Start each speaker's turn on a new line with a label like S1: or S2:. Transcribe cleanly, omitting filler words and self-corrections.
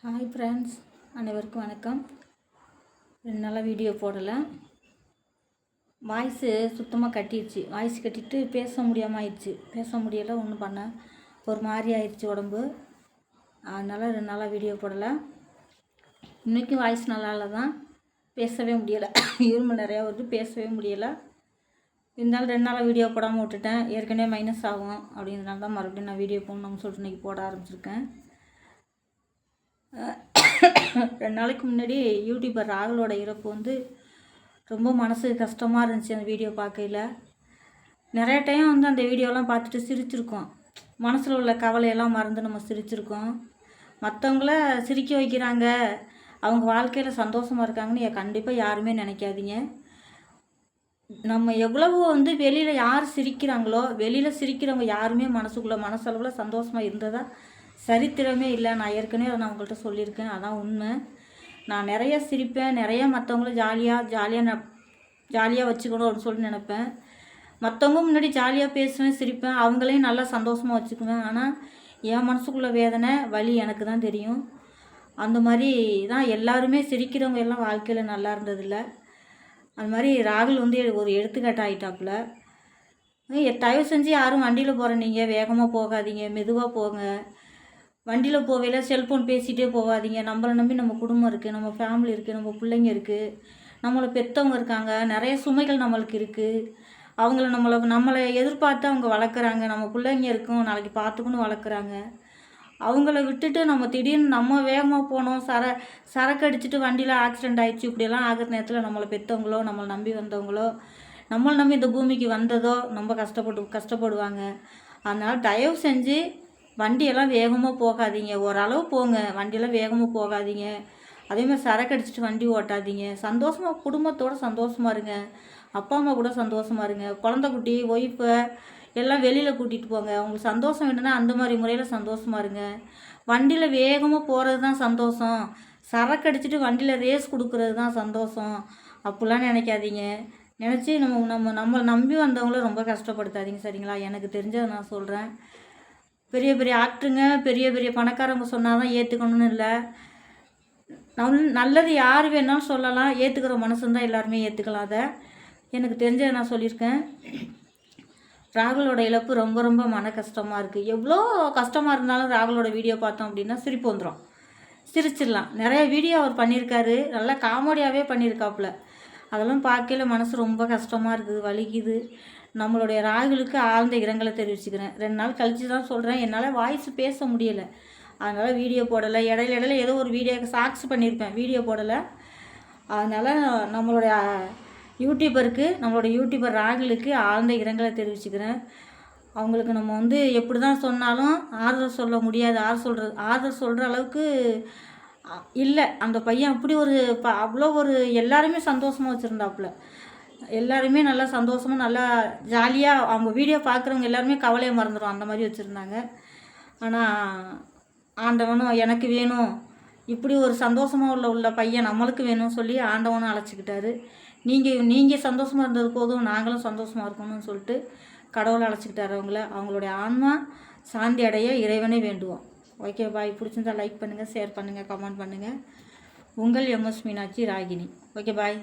S1: Hi friends, அனைவருக்கும் வணக்கம். 2 நாளாக வீடியோ போடலை. வாய்ஸு சுத்தமாக கட்டிடுச்சு. வாய்ஸ் கட்டிட்டு பேச முடியாமல் ஆயிடுச்சு. பேச முடியலை, ஒன்றும் பண்ண ஒரு மாதிரி ஆயிடுச்சு உடம்பு. அதனால் 2 நாளாக வீடியோ போடலை. இன்றைக்கும் வாய்ஸ் நல்லா இல்லை தான், பேசவே முடியலை. இருமல் நிறையா வருது, பேசவே முடியலை. இருந்தாலும் 2 நாளாக வீடியோ போடாமல் விட்டுட்டேன். ஏற்கனவே மைனஸ் ஆகும் அப்படிங்கிறதுனால தான் மறுபடியும் நான் வீடியோ போடணும்னு சொல்லிட்டு இன்றைக்கி போட ஆரம்பிச்சிருக்கேன். 2 நாளைக்கு முன்னாடி யூடியூபர் ராகுலோட இறப்பு வந்து ரொம்ப மனசுக்கு கஷ்டமாக இருந்துச்சு. அந்த வீடியோ பார்க்கையில் நிறைய டைம் வந்து அந்த வீடியோலாம் பார்த்துட்டு சிரிச்சிருக்கோம். மனசில் உள்ள கவலையெல்லாம் மறந்து நம்ம சிரிச்சிருக்கோம். மற்றவங்கள சிரிக்க வைக்கிறாங்க, அவங்க வாழ்க்கையில் சந்தோஷமாக இருக்காங்கன்னு கண்டிப்பாக யாருமே நினைக்காதீங்க. நம்ம எவ்வளவோ வந்து வெளியில் யார் சிரிக்கிறாங்களோ, வெளியில் சிரிக்கிறவங்க யாருமே மனசளவில் சந்தோஷமாக இருந்ததா சரித்திரமே இல்லை. நான் ஏற்கனவே அதை உங்கள்கிட்ட சொல்லியிருக்கேன். அதான் உண்மை. நான் நிறைய சிரிப்பேன், நிறையா மற்றவங்கள ஜாலியாக வச்சுக்கணும் அப்படின்னு சொல்லி நினைப்பேன். மற்றவங்க முன்னாடி ஜாலியாக பேசுவேன், சிரிப்பேன், அவங்களையும் நல்லா சந்தோஷமாக வச்சுக்குவேன். ஆனால் என் மனசுக்குள்ள வேதனை வலி எனக்கு தான் தெரியும். அந்த மாதிரி தான் எல்லாருமே சிரிக்கிறவங்க எல்லாம் வாழ்க்கையில் நல்லா இருந்ததில்ல. அது மாதிரி ராகுல் வந்து ஒரு எடுத்துக்காட்டு ஆகிட்டாப்புல. தயவு செஞ்சு யாரும் வண்டியில் போகிற நீங்கள் வேகமாக போகாதீங்க, மெதுவாக போங்க. வண்டியில் போகையில் செல்ஃபோன் பேசிகிட்டே போகாதீங்க. நம்மளை நம்பி நம்ம குடும்பம் இருக்குது, நம்ம ஃபேமிலி இருக்குது, நம்ம பிள்ளைங்க இருக்குது, நம்மளை பெற்றவங்க இருக்காங்க, நிறைய சுமைகள் நம்மளுக்கு இருக்குது. நம்மளை எதிர்பார்த்து அவங்க வளர்க்குறாங்க. நம்ம பிள்ளைங்க இருக்கும், நாளைக்கு பார்த்துக்கணும் வளர்க்குறாங்க. அவங்கள விட்டுட்டு நம்ம திடீர்னு நம்ம வேகமாக போனோம், சரக்கு அடிச்சுட்டு வண்டியில் ஆக்சிடெண்ட் ஆகிடுச்சு, இப்படியெல்லாம் ஆகிற நேரத்தில் நம்மளை பெற்றவங்களோ, நம்மளை நம்பி வந்தவங்களோ, நம்மளை நம்பி இந்த பூமிக்கு வந்ததோ ரொம்ப கஷ்டப்படுவாங்க. அதனால் தயவு செஞ்சு வண்டியெல்லாம் வேகமாக போகாதீங்க. ஓரளவு போங்க, வண்டியெல்லாம் வேகமாக போகாதீங்க. அதேமாதிரி சரக்கு அடிச்சுட்டு வண்டி ஓட்டாதீங்க. சந்தோஷமாக குடும்பத்தோடு சந்தோஷமாக இருங்க. அப்பா அம்மா கூட சந்தோஷமாக இருங்க. குழந்தைக்குட்டி, ஒய்ஃபை எல்லாம் வெளியில் கூட்டிகிட்டு போங்க. உங்களுக்கு சந்தோஷம் வேணும்னா அந்த மாதிரி முறையில் சந்தோஷமாக இருங்க. வண்டியில் வேகமாக போகிறது தான் சந்தோஷம், சரக்கு அடிச்சுட்டு வண்டியில் ரேஸ் கொடுக்குறது தான் சந்தோஷம் அப்படிலாம் நினைக்காதீங்க. நினச்சி நம்மளை நம்பி வந்தவங்கள ரொம்ப கஷ்டப்படுத்தாதீங்க, சரிங்களா? எனக்கு தெரிஞ்சதை நான் சொல்கிறேன். பெரிய பெரிய ஆக்டருங்க, பெரிய பெரிய பணக்காரங்க சொன்னால் தான் ஏற்றுக்கணும்னு இல்லை. நல்லது யார் வேணாலும் சொல்லலாம், ஏற்றுக்கிற மனசுந்தான் எல்லாருமே ஏற்றுக்கலாம். அதை எனக்கு தெரிஞ்சதை நான் சொல்லியிருக்கேன். ராகுலோட இழப்பு ரொம்ப ரொம்ப மன கஷ்டமாக இருக்குது. எவ்வளோ கஷ்டமாக இருந்தாலும் ராகுலோட வீடியோ பார்த்தோம் அப்படின்னா சிரிப்பு வந்துடும், சிரிச்சிடலாம். நிறைய வீடியோ அவர் பண்ணியிருக்காரு, நல்லா காமெடியாகவே பண்ணியிருக்காப்புல. அதெல்லாம் பார்க்கையில் மனசு ரொம்ப கஷ்டமாக இருக்குது, வலிக்குது. நம்மளுடைய ராகுலுக்கு ஆழ்ந்த இரங்கலை தெரிவிச்சுக்கிறேன். 2 நாள் கழித்து தான் சொல்கிறேன். என்னால் வாய்ஸ் பேச முடியலை, அதனால் வீடியோ போடலை. இடையில ஏதோ ஒரு வீடியோக்கு சாக்ஸ் பண்ணியிருப்பேன், வீடியோ போடலை. அதனால் நம்மளுடைய யூடியூபர் ராகுலுக்கு ஆழ்ந்த இரங்கலை தெரிவிச்சுக்கிறேன். அவங்களுக்கு நம்ம வந்து எப்படி தான் சொன்னாலும் ஆறுதல் சொல்ல முடியாது. ஆறுதல் சொல்கிற அளவுக்கு இல்லை. அந்த பையன் அப்படி அவ்வளோ எல்லாருமே சந்தோஷமாக வச்சுருந்தாப்புல. எல்லாருமே நல்லா சந்தோஷமாக நல்லா ஜாலியாக அவங்க வீடியோ பார்க்குறவங்க எல்லாருமே கவலையை மறந்துடும், அந்த மாதிரி வச்சுருந்தாங்க. ஆனால் ஆண்டவனும் எனக்கு வேணும், இப்படி ஒரு சந்தோஷமாக உள்ள பையன் நம்மளுக்கு வேணும்னு சொல்லி ஆண்டவனும் அழைச்சிக்கிட்டாரு. நீங்கள் சந்தோஷமாக இருந்தது போதும், நாங்களும் சந்தோஷமாக இருக்கணும்னு சொல்லிட்டு கடவுளை அழைச்சிக்கிட்டாரு அவங்களுடைய ஆன்மா சாந்தி அடைய இறைவனை வேண்டுவோம். Okay bye. பிடிச்சிருந்தா லைக் பண்ணுங்கள், ஷேர் பண்ணுங்கள், கமெண்ட் பண்ணுங்கள். உங்கள் MS Meenakshi Ragini. Okay bye.